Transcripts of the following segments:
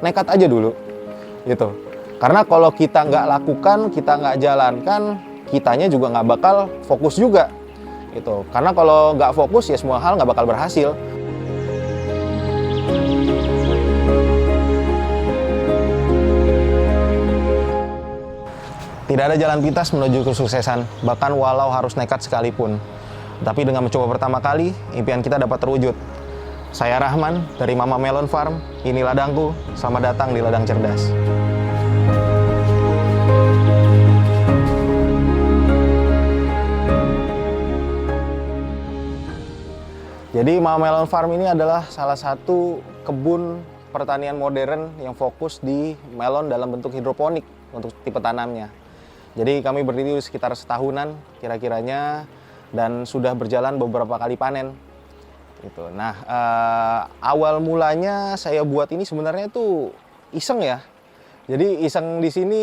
nekat aja dulu gitu. Karena kalau kita nggak lakukan, kita nggak jalankan, kitanya juga nggak bakal fokus juga gitu. Karena kalau nggak fokus ya semua hal nggak bakal berhasil. Tidak ada jalan pintas menuju kesuksesan, bahkan walau harus nekat sekalipun. Tapi dengan mencoba pertama kali, impian kita dapat terwujud. Saya Rahman dari Mama Melon Farm, ini ladangku, selamat datang di Ladang Cerdas. Jadi Mama Melon Farm ini adalah salah satu kebun pertanian modern yang fokus di melon dalam bentuk hidroponik untuk tipe tanamnya. Jadi kami berdiri sekitar setahunan kira-kiranya dan sudah berjalan beberapa kali panen. Gitu. Nah, awal mulanya saya buat ini sebenarnya itu iseng ya. Jadi iseng di sini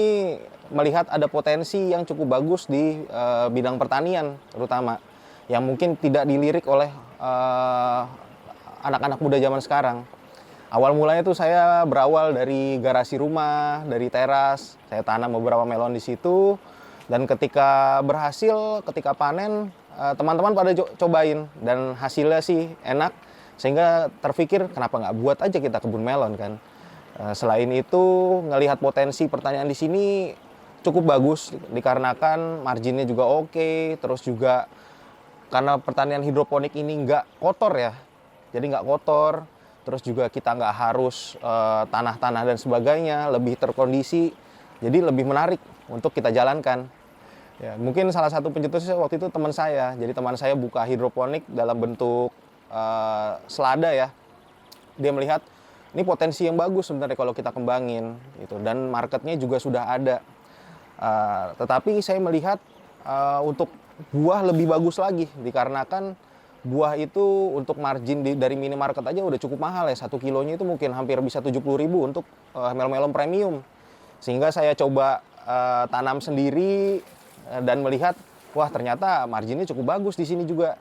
melihat ada potensi yang cukup bagus di bidang pertanian terutama, yang mungkin tidak dilirik oleh anak-anak muda zaman sekarang. Awal mulanya tuh saya berawal dari garasi rumah, dari teras, saya tanam beberapa melon di situ, dan ketika berhasil, ketika panen, teman-teman pada cobain dan hasilnya sih enak, sehingga terpikir kenapa nggak buat aja kita kebun melon kan. Selain itu ngelihat potensi pertanian di sini cukup bagus dikarenakan marginnya juga oke, terus juga karena pertanian hidroponik ini nggak kotor ya, jadi nggak kotor, terus juga kita nggak harus tanah-tanah dan sebagainya, lebih terkondisi, jadi lebih menarik untuk kita jalankan. Ya, mungkin salah satu pencetusnya waktu itu teman saya. Jadi teman saya buka hidroponik dalam bentuk selada ya. Dia melihat ini potensi yang bagus sebenarnya kalau kita kembangin gitu, dan marketnya juga sudah ada. Tetapi saya melihat untuk buah lebih bagus lagi dikarenakan buah itu untuk margin dari minimarket aja udah cukup mahal ya. 1 kilonya itu mungkin hampir bisa 70.000 untuk melon-melon premium. Sehingga saya coba tanam sendiri dan melihat, wah ternyata marginnya cukup bagus di sini juga.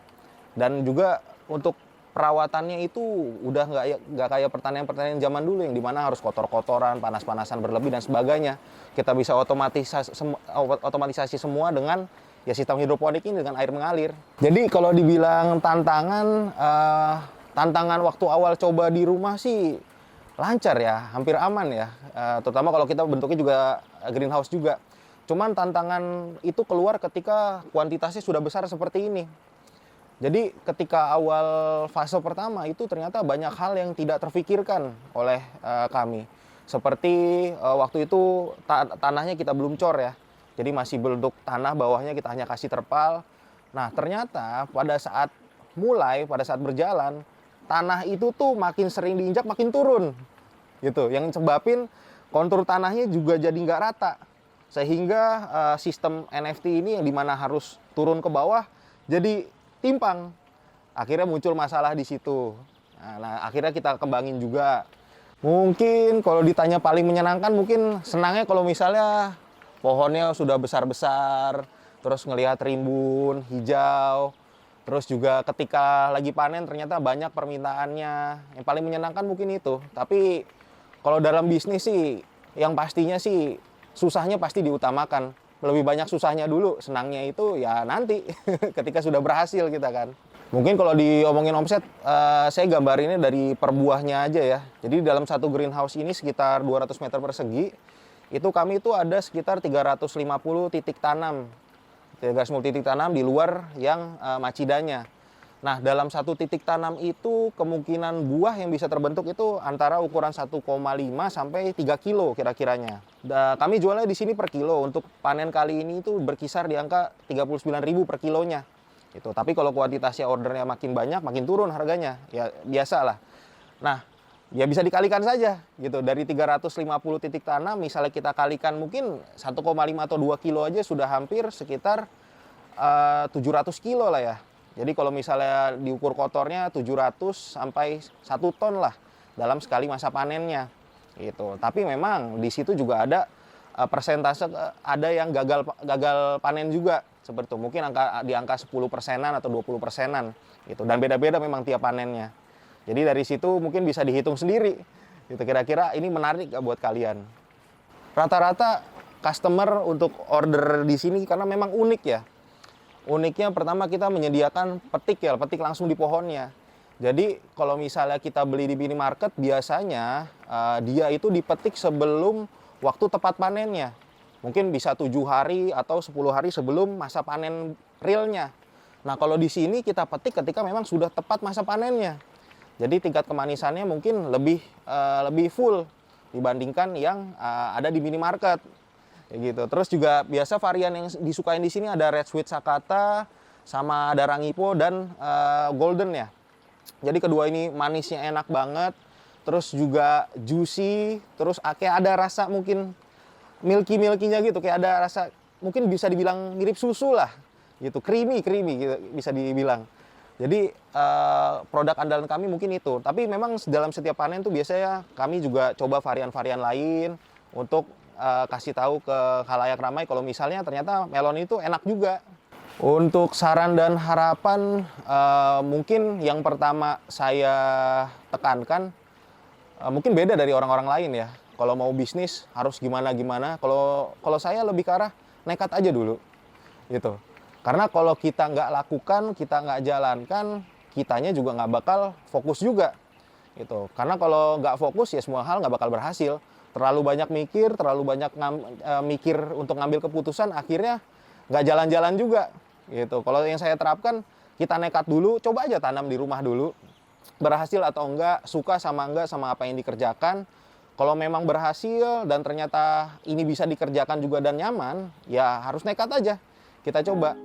Dan juga untuk perawatannya itu udah nggak kayak pertanian-pertanian zaman dulu yang dimana harus kotor-kotoran, panas-panasan berlebih dan sebagainya. Kita bisa otomatisasi semua dengan ya sistem hidroponik ini dengan air mengalir. Jadi kalau dibilang tantangan waktu awal coba di rumah sih lancar ya, hampir aman ya. Terutama kalau kita bentuknya juga greenhouse juga. Cuman tantangan itu keluar ketika kuantitasnya sudah besar seperti ini. Jadi ketika awal fase pertama itu ternyata banyak hal yang tidak terfikirkan oleh kami. Seperti waktu itu tanahnya kita belum cor ya. Jadi masih bentuk tanah, bawahnya kita hanya kasih terpal. Nah ternyata pada saat berjalan, tanah itu tuh makin sering diinjak makin turun. Gitu, yang sebabin kontur tanahnya juga jadi nggak rata. Sehingga sistem NFT ini yang dimana harus turun ke bawah jadi timpang. Akhirnya muncul masalah di situ. Nah, akhirnya kita kembangin juga. Mungkin kalau ditanya paling menyenangkan, mungkin senangnya kalau misalnya pohonnya sudah besar-besar, terus ngelihat rimbun, hijau, terus juga ketika lagi panen ternyata banyak permintaannya. Yang paling menyenangkan mungkin itu. Tapi kalau dalam bisnis sih, yang pastinya sih susahnya pasti diutamakan. Lebih banyak susahnya dulu, senangnya itu ya nanti ketika sudah berhasil kita kan. Mungkin kalau diomongin omset, saya gambarinnya dari per buahnya aja ya. Jadi dalam satu greenhouse ini sekitar 200 meter persegi, itu kami itu ada sekitar 350 titik tanam. 350 titik tanam di luar yang macidanya. Nah, dalam satu titik tanam itu kemungkinan buah yang bisa terbentuk itu antara ukuran 1,5 sampai 3 kilo kira-kiranya. Kami jualnya di sini per kilo. Untuk panen kali ini itu berkisar di angka 39.000 per kilonya. Gitu. Tapi kalau kuantitasnya ordernya makin banyak, makin turun harganya. Ya biasalah. Nah, ya bisa dikalikan saja gitu. Dari 350 titik tanam misalnya kita kalikan mungkin 1,5 atau 2 kilo aja sudah hampir sekitar 700 kilo lah ya. Jadi kalau misalnya diukur kotornya 700 sampai 1 ton lah dalam sekali masa panennya gitu. Tapi memang di situ juga ada persentase, ada yang gagal panen juga seperti itu. Mungkin di angka 10%-an atau 20%-an gitu. Dan beda-beda memang tiap panennya. Jadi dari situ mungkin bisa dihitung sendiri Gitu, kira-kira ini menarik nggak buat kalian? Rata-rata customer untuk order di sini karena memang unik ya. Uniknya pertama kita menyediakan petik ya, petik langsung di pohonnya. Jadi kalau misalnya kita beli di minimarket biasanya dia itu dipetik sebelum waktu tepat panennya. Mungkin bisa 7 hari atau 10 hari sebelum masa panen realnya. Nah kalau di sini kita petik ketika memang sudah tepat masa panennya. Jadi tingkat kemanisannya mungkin lebih full dibandingkan yang ada di minimarket. Kayak gitu. Terus juga biasa varian yang disukain di sini ada Red Sweet Sakata, sama ada Rangipo dan Golden ya. Jadi kedua ini manisnya enak banget, terus juga juicy, terus kayak ada rasa mungkin milky-milky-nya gitu, kayak ada rasa mungkin bisa dibilang mirip susu lah, gitu, creamy gitu bisa dibilang. Jadi produk andalan kami mungkin itu. Tapi memang dalam setiap panen tuh biasanya kami juga coba varian-varian lain untuk kasih tahu ke khalayak ramai kalau misalnya ternyata melon itu enak juga. Untuk saran dan harapan, mungkin yang pertama saya tekankan, mungkin beda dari orang-orang lain ya. Kalau mau bisnis harus gimana-gimana. Kalau saya lebih ke arah nekat aja dulu, gitu. Karena kalau kita nggak lakukan, kita nggak jalankan, kitanya juga nggak bakal fokus juga, gitu. Karena kalau nggak fokus ya semua hal nggak bakal berhasil. Terlalu banyak mikir, terlalu banyak mikir untuk ngambil keputusan, akhirnya nggak jalan-jalan juga. Gitu. Kalau yang saya terapkan, kita nekat dulu, coba aja tanam di rumah dulu. Berhasil atau enggak, suka sama enggak sama apa yang dikerjakan. Kalau memang berhasil dan ternyata ini bisa dikerjakan juga dan nyaman, ya harus nekat aja. Kita coba.